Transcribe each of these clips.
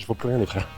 Je vois plus rien les frères.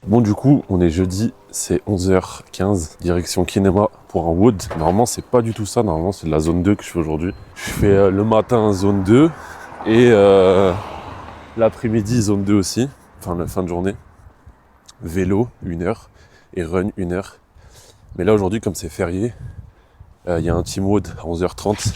Bon du coup, on est jeudi, c'est 11h15, direction Kinema pour un WOD. Normalement c'est pas du tout ça, normalement c'est de la zone 2 que je fais aujourd'hui. Je fais le matin zone 2 et l'après-midi zone 2 aussi, enfin la fin de journée. Vélo 1 heure et run 1 heure. Mais là aujourd'hui comme c'est férié, il y a un team WOD à 11h30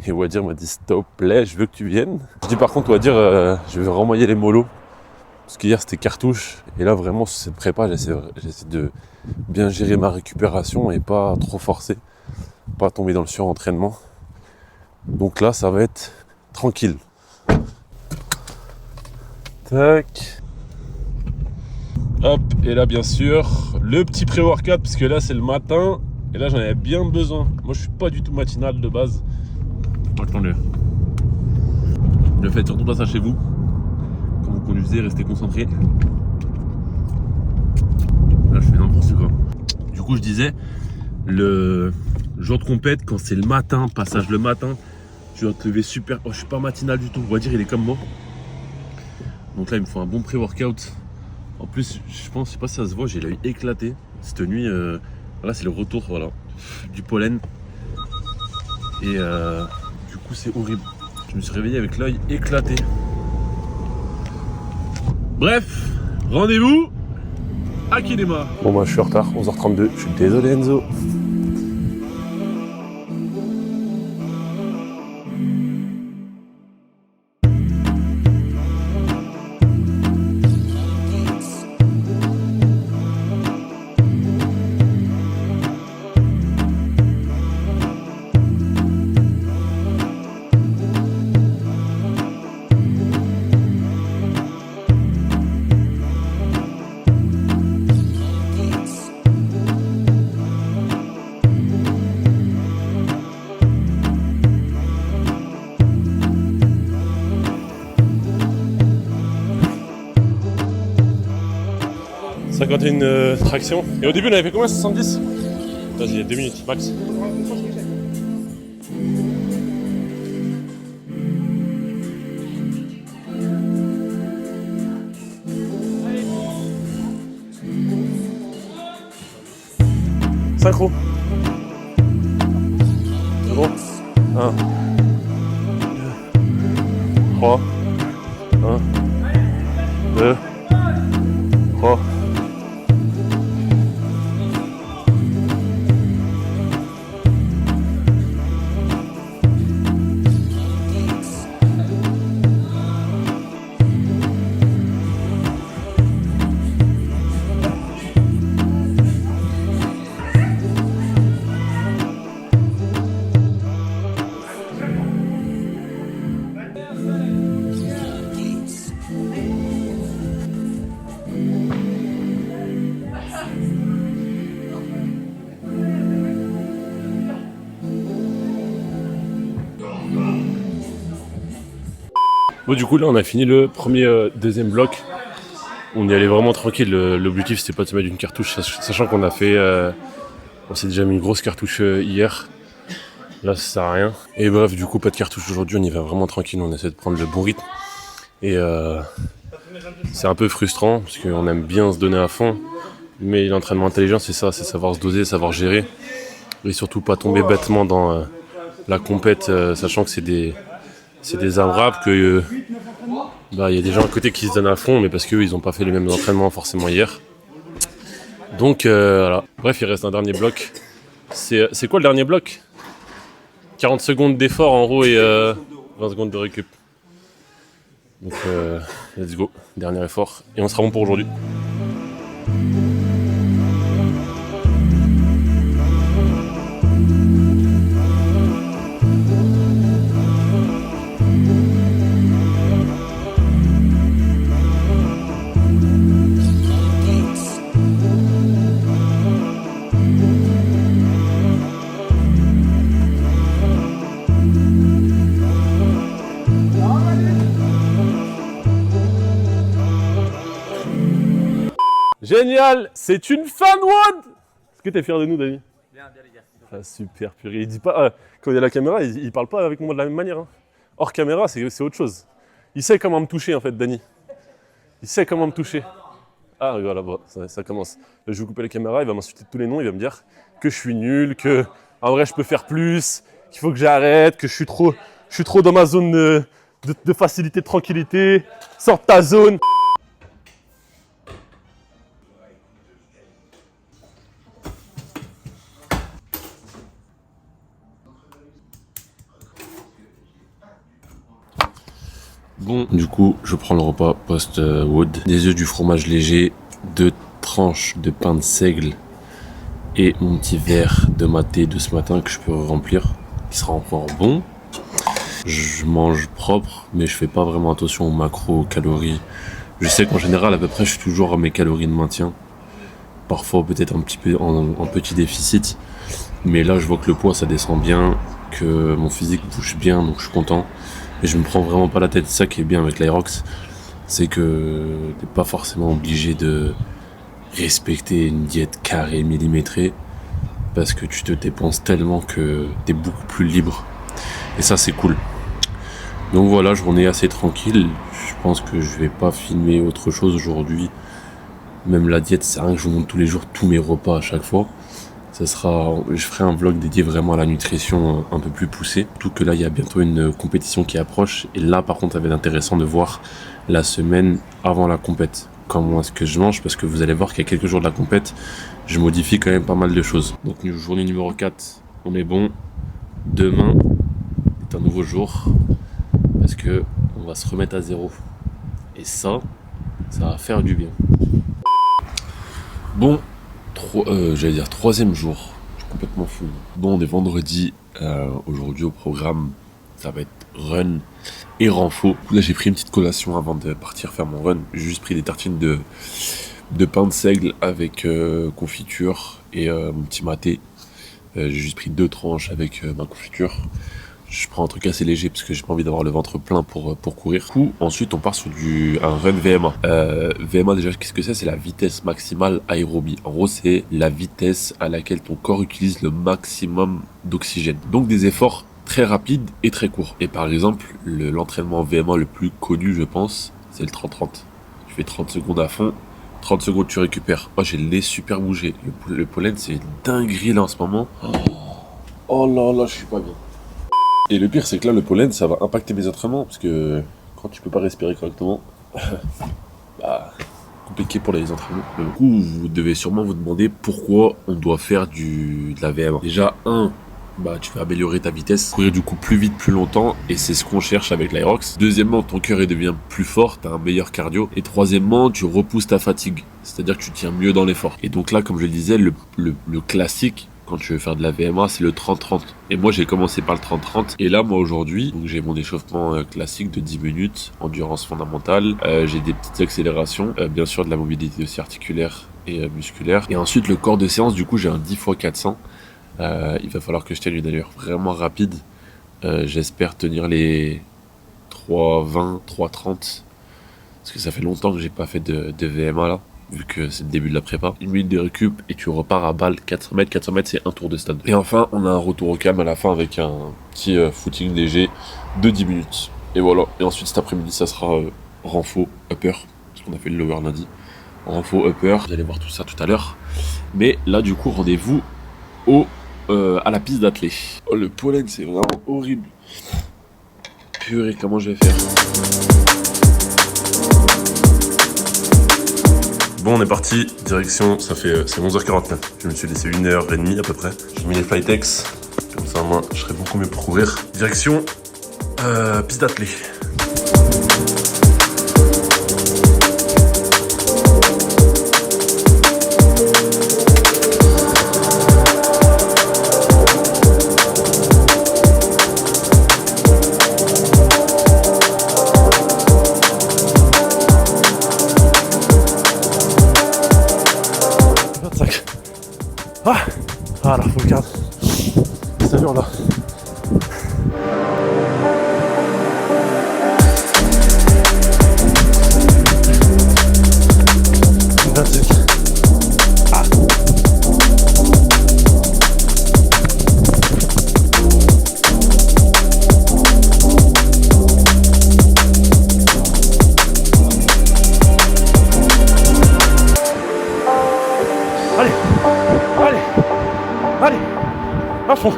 et Wadir m'a dit s'il te plaît, je veux que tu viennes. Je dis par contre Wadir, je vais renvoyer les molos. Parce qu'hier c'était cartouche et là vraiment sur cette prépa j'essaie de bien gérer ma récupération et pas trop forcer, pas tomber dans le surentraînement. Donc là ça va être tranquille. Tac. Hop, et là bien sûr le petit pré-workout parce que là c'est le matin et là j'en avais bien besoin. Moi je suis pas du tout matinal de base. Attendez. Ne faites surtout pas ça chez vous. Quand vous conduisez, restez concentrés. Là je fais n'importe quoi. Du coup je disais, le jour de compète, quand c'est le matin, passage le matin, tu dois te lever super. Oh je suis pas matinal du tout, on va dire il est comme moi. Donc là il me faut un bon pré-workout. En plus je pense, je sais pas si ça se voit, j'ai l'œil éclaté. Cette nuit, là c'est le retour voilà, du pollen. Et du coup c'est horrible. Je me suis réveillé avec l'œil éclaté. Bref, rendez-vous à Kinema. Bon bah je suis en retard, 11h32, je suis désolé Enzo. Une traction. Et au début on avait fait combien, 70? Vas-y, il y a 2 minutes max. Synchro. C'est bon. 1, 2, 3, 1, 2, 3. Bon du coup là on a fini le deuxième bloc. On y allait vraiment tranquille, l'objectif c'était pas de se mettre une cartouche, sachant qu'on a fait, on s'est déjà mis une grosse cartouche hier. Là ça sert à rien. Et bref du coup pas de cartouche aujourd'hui, on y va vraiment tranquille, on essaie de prendre le bon rythme. Et c'est un peu frustrant parce qu'on aime bien se donner à fond. Mais l'entraînement intelligent c'est ça, c'est savoir se doser, savoir gérer. Et surtout pas tomber bêtement dans la compète, sachant que c'est des arabes que y a des gens à côté qui se donnent à fond, mais parce qu'eux ils n'ont pas fait les mêmes entraînements forcément hier. Donc voilà. Bref, il reste un dernier bloc. C'est quoi le dernier bloc? 40 secondes d'effort en gros et 20 secondes de récup. Donc let's go, dernier effort et on sera bon pour aujourd'hui. Génial, c'est une fan WOD. Est-ce que t'es fier de nous, Dani? Bien les gars. Ah, super, purée. Il dit pas, quand il y a la caméra, il parle pas avec moi de la même manière. Hein. Hors caméra, c'est autre chose. Il sait comment me toucher, en fait, Dani. Il sait comment me toucher. Ah, voilà, bon, ça commence. Je vais couper la caméra, il va m'insulter de tous les noms, il va me dire que je suis nul, que en vrai je peux faire plus, qu'il faut que j'arrête, que je suis trop dans ma zone de facilité, de tranquillité. Sors de ta zone. Bon, du coup, je prends le repas post-wood. Des œufs, du fromage léger, 2 tranches de pain de seigle et mon petit verre de maté de ce matin que je peux remplir, qui sera encore bon. Je mange propre, mais je fais pas vraiment attention aux macros, aux calories. Je sais qu'en général, à peu près, je suis toujours à mes calories de maintien. Parfois, peut-être un petit peu en petit déficit. Mais là, je vois que le poids, ça descend bien, que mon physique bouge bien, donc je suis content. Et je me prends vraiment pas la tête. C'est ça qui est bien avec l'Aerox, c'est que t'es pas forcément obligé de respecter une diète carrée, millimétrée, parce que tu te dépenses tellement que t'es beaucoup plus libre. Et ça, c'est cool. Donc voilà, journée assez tranquille. Je pense que je vais pas filmer autre chose aujourd'hui. Même la diète, c'est rien que je vous montre tous les jours tous mes repas à chaque fois. Je ferai un vlog dédié vraiment à la nutrition un peu plus poussé. Surtout que là, il y a bientôt une compétition qui approche. Et là, par contre, ça va être intéressant de voir la semaine avant la compète. Comment est-ce que je mange? Parce que vous allez voir qu'il y a quelques jours de la compète, je modifie quand même pas mal de choses. Donc, journée numéro 4, on est bon. Demain est un nouveau jour. Parce que on va se remettre à zéro. Et ça va faire du bien. Bon. J'allais dire 3e jour, je suis complètement fou. Bon, on est vendredi, aujourd'hui au programme, ça va être run et renfo. Là j'ai pris une petite collation avant de partir faire mon run. J'ai juste pris des tartines de pain de seigle avec confiture et mon petit maté. J'ai juste pris 2 tranches avec ma confiture. Je prends un truc assez léger parce que j'ai pas envie d'avoir le ventre plein pour courir. Du coup, ensuite on part sur un run VMA. VMA déjà, qu'est-ce que c'est? C'est la vitesse maximale aérobie. En gros, c'est la vitesse à laquelle ton corps utilise le maximum d'oxygène. Donc des efforts très rapides et très courts. Et par exemple, l'entraînement VMA le plus connu, je pense, c'est le 30-30. Tu fais 30 secondes à fond, 30 secondes tu récupères. Moi j'ai le nez super bougé. Le pollen, c'est une dinguerie là en ce moment. Oh là là, je suis pas bien. Et le pire, c'est que là, le pollen, ça va impacter mes entraînements, parce que quand tu peux pas respirer correctement, bah, compliqué pour les entraînements. Du coup, vous devez sûrement vous demander pourquoi on doit faire de la VMA. Déjà, tu vas améliorer ta vitesse, courir du coup plus vite, plus longtemps, et c'est ce qu'on cherche avec l'Aerox. Deuxièmement, ton cœur devient plus fort, tu as un meilleur cardio. Et troisièmement, tu repousses ta fatigue, c'est-à-dire que tu tiens mieux dans l'effort. Et donc là, comme je le disais, le classique, quand tu veux faire de la VMA, c'est le 30-30. Et moi, j'ai commencé par le 30-30. Et là, moi, aujourd'hui, donc j'ai mon échauffement classique de 10 minutes, endurance fondamentale. J'ai des petites accélérations, bien sûr de la mobilité aussi articulaire et musculaire. Et ensuite, le corps de séance, du coup, j'ai un 10 x 400. Il va falloir que je tienne une allure vraiment rapide. J'espère tenir les 3,20, 3,30. Parce que ça fait longtemps que j'ai pas fait de VMA là. Vu que c'est le début de la prépa. 1 minute de récup et tu repars à balle 400 mètres. 400 mètres, c'est un tour de stade. Et enfin, on a un retour au calme à la fin avec un petit footing léger de 10 minutes. Et voilà. Et ensuite, cet après-midi, ça sera renfo, upper. Parce qu'on a fait le lower lundi. Renfo, upper. Vous allez voir tout ça tout à l'heure. Mais là, du coup, rendez-vous à la piste d'athlée. Oh, le pollen, c'est vraiment horrible. Purée, comment je vais faire? Bon, on est parti, direction, c'est 11h49. Je me suis laissé 1h30 à peu près. J'ai mis les Flytex, comme ça moi je serai beaucoup mieux pour courir. Direction, piste d'athlée. Ah là, faut le garder. C'est dur là. Allez, allez, allez, à fond,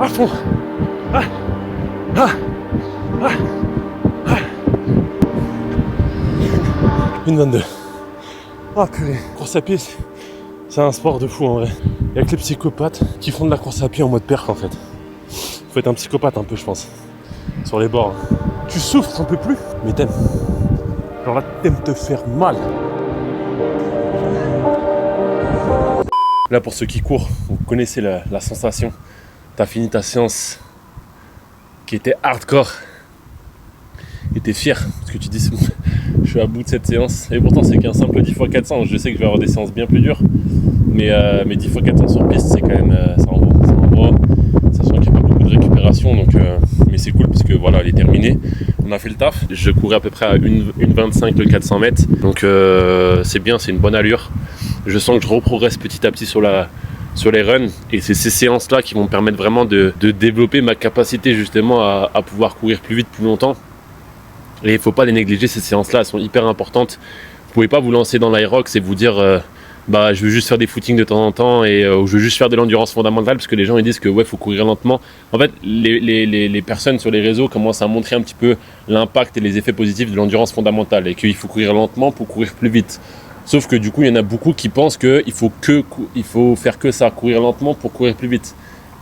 à fond. Ah, ah, ah, ah. 1,22. Ah purée, course à pied, c'est un sport de fou en vrai. Il y a que les psychopathes qui font de la course à pied en mode perf en fait. Faut être un psychopathe un peu je pense. Sur les bords. Tu souffres, t'en peux plus, mais t'aimes. Genre là, t'aimes te faire mal. Là pour ceux qui courent, vous connaissez la sensation. T'as fini ta séance qui était hardcore. Et t'es fier parce que tu dis je suis à bout de cette séance. Et pourtant c'est qu'un simple 10x400. Je sais que je vais avoir des séances bien plus dures. Mais 10x400 sur piste c'est quand même ça envoie. Sachant qu'il n'y a pas beaucoup de récupération. Donc, mais c'est cool parce que voilà, elle est terminée. On a fait le taf. Je courais à peu près à 1,25 le 400 mètres. Donc c'est bien, c'est une bonne allure. Je sens que je reprogresse petit à petit sur les runs. Et c'est ces séances-là qui vont me permettre vraiment de développer ma capacité justement à pouvoir courir plus vite, plus longtemps. Et il ne faut pas les négliger, ces séances-là, elles sont hyper importantes. Vous ne pouvez pas vous lancer dans l'Aerox et vous dire je veux juste faire des footings de temps en temps et je veux juste faire de l'endurance fondamentale parce que les gens ils disent que ouais, faut courir lentement. En fait, les personnes sur les réseaux commencent à montrer un petit peu l'impact et les effets positifs de l'endurance fondamentale et qu'il faut courir lentement pour courir plus vite. Sauf que du coup, il y en a beaucoup qui pensent qu'il faut faire que ça, courir lentement pour courir plus vite.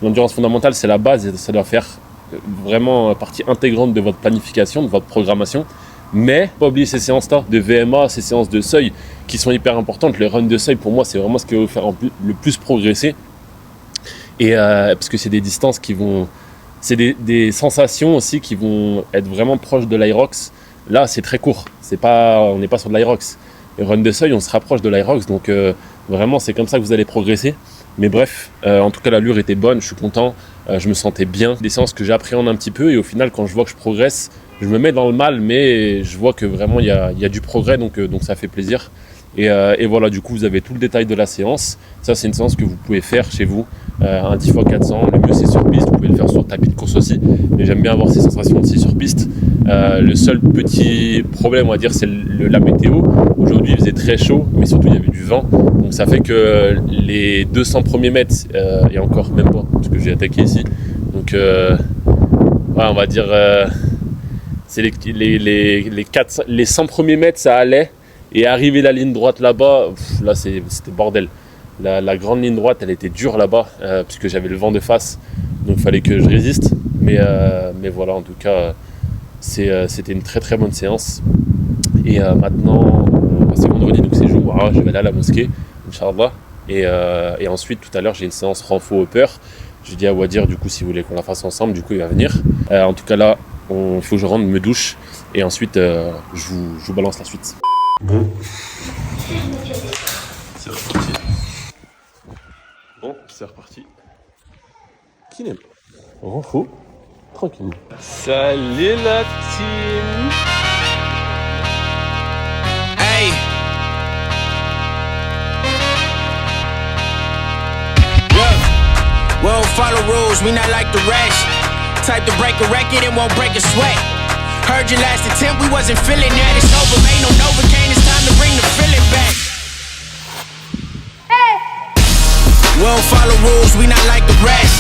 L'endurance fondamentale, c'est la base et ça doit faire vraiment partie intégrante de votre planification, de votre programmation. Mais pas oublier ces séances-là de VMA, ces séances de seuil qui sont hyper importantes. Le run de seuil, pour moi, c'est vraiment ce qui va vous faire le plus progresser. Et parce que c'est des distances qui vont... C'est des sensations aussi qui vont être vraiment proches de l'Aerox. Là, c'est très court. On n'est pas sur de l'Aerox. Le run de seuil, on se rapproche de l'Aerox. Donc vraiment, c'est comme ça que vous allez progresser. Mais bref, en tout cas, l'allure était bonne. Je suis content. Je me sentais bien. Des séances que j'appréhende un petit peu. Et au final, quand je vois que je progresse, je me mets dans le mal, mais je vois que vraiment il y a du progrès, donc ça fait plaisir. Et voilà, du coup, vous avez tout le détail de la séance. Ça, c'est une séance que vous pouvez faire chez vous, un 10x400. Le mieux, c'est sur piste. Vous pouvez le faire sur tapis de course aussi. Mais j'aime bien avoir ces sensations aussi sur piste. Le seul petit problème, on va dire, c'est la météo. Aujourd'hui, il faisait très chaud, mais surtout, il y avait du vent. Donc, ça fait que les 200 premiers mètres, et encore même pas, parce que j'ai attaqué ici. Donc, on va dire... c'est les 100 premiers mètres, ça allait. Et arriver la ligne droite là-bas, là c'était bordel. La grande ligne droite, elle était dure là-bas, puisque j'avais le vent de face. Donc il fallait que je résiste. Mais voilà, en tout cas, c'était une très très bonne séance. Et maintenant, c'est vendredi, donc c'est Jumu'ah, je vais aller à la mosquée, Inch'Allah. Et ensuite, tout à l'heure, j'ai une séance renfo upper. J'ai dit à Wadir, du coup, si vous voulez qu'on la fasse ensemble, du coup, il va venir. En tout cas, là, il faut que je rentre, me douche. Et ensuite, je vous balance la suite. Bon. C'est reparti. Bon, c'est reparti. Qui n'aime pas? Renfo, tranquille. Salut la team. Hey. We don't follow rules, we not like the rest. Type to break a record and won't break a sweat. Heard your last attempt, we wasn't feeling that. It's over, made no Novocaine, it's time to bring the feeling back. Hey. We don't follow rules, we not like the rest.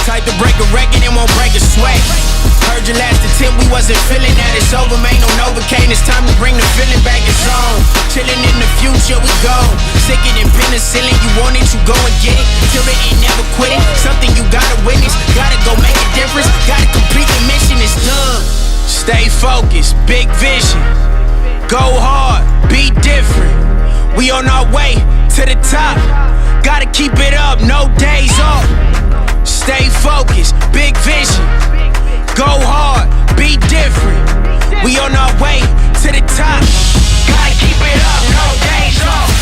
Type to break a record and won't break a sweat. Heard your last attempt, we wasn't feeling that. It's over, made no Novocaine, it's time to bring the feeling back. It's on, chilling in the future, we go. Sicker than penicillin, you want it, you go and get it. Till the end, never quit it. Something you gotta witness, gotta go make a difference. Gotta complete the mission, it's done. Stay focused, big vision. Go hard, be different. We on our way to the top. Gotta keep it up, no days off. Stay focused, big vision. Go hard, be different. We on our way to the top. Gotta keep it up, no days off.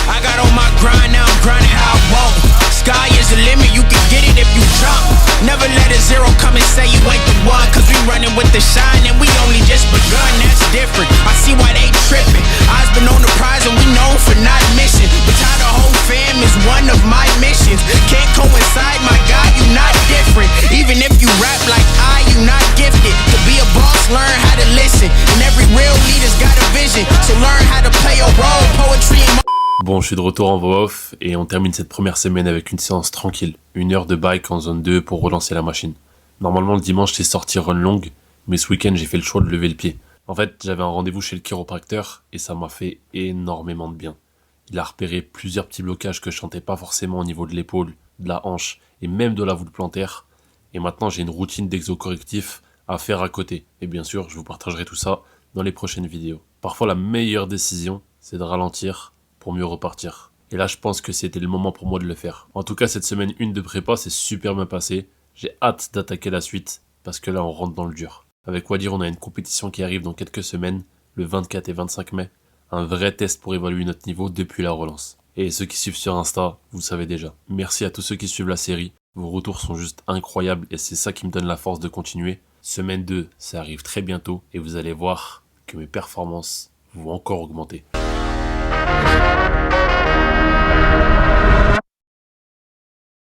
I got on my grind, now I'm grinding how I want. Sky is the limit, you can get it if you jump. Never let a zero come and say you ain't the one. Cause we running with the shine and we only just begun, that's different. I see why they tripping. Eyes been on the prize and we known for not missing. But tie the whole fam is one of my missions. Can't coincide, my God, you not different. Even if you rap like you not gifted. To be a boss, learn how to listen. And every real leader's got a vision. So learn how to play a role, poetry and Bon, je suis de retour en voix off et on termine cette première semaine avec une séance tranquille. 1 heure de bike en zone 2 pour relancer la machine. Normalement, le dimanche, c'est sortie run longue, mais ce week-end, j'ai fait le choix de lever le pied. En fait, j'avais un rendez-vous chez le chiropracteur et ça m'a fait énormément de bien. Il a repéré plusieurs petits blocages que je sentais pas forcément au niveau de l'épaule, de la hanche et même de la voûte plantaire. Et maintenant, j'ai une routine d'exocorrectif à faire à côté. Et bien sûr, je vous partagerai tout ça dans les prochaines vidéos. Parfois, la meilleure décision, c'est de ralentir pour mieux repartir. Et là, je pense que c'était le moment pour moi de le faire. En tout cas, cette semaine 1 de prépa s'est super bien passée. J'ai hâte d'attaquer la suite parce que là, on rentre dans le dur. Avec Wadir, on a une compétition qui arrive dans quelques semaines, le 24 et 25 mai. Un vrai test pour évaluer notre niveau depuis la relance. Et ceux qui suivent sur Insta, vous savez déjà. Merci à tous ceux qui suivent la série. Vos retours sont juste incroyables et c'est ça qui me donne la force de continuer. Semaine 2, ça arrive très bientôt et vous allez voir que mes performances vont encore augmenter.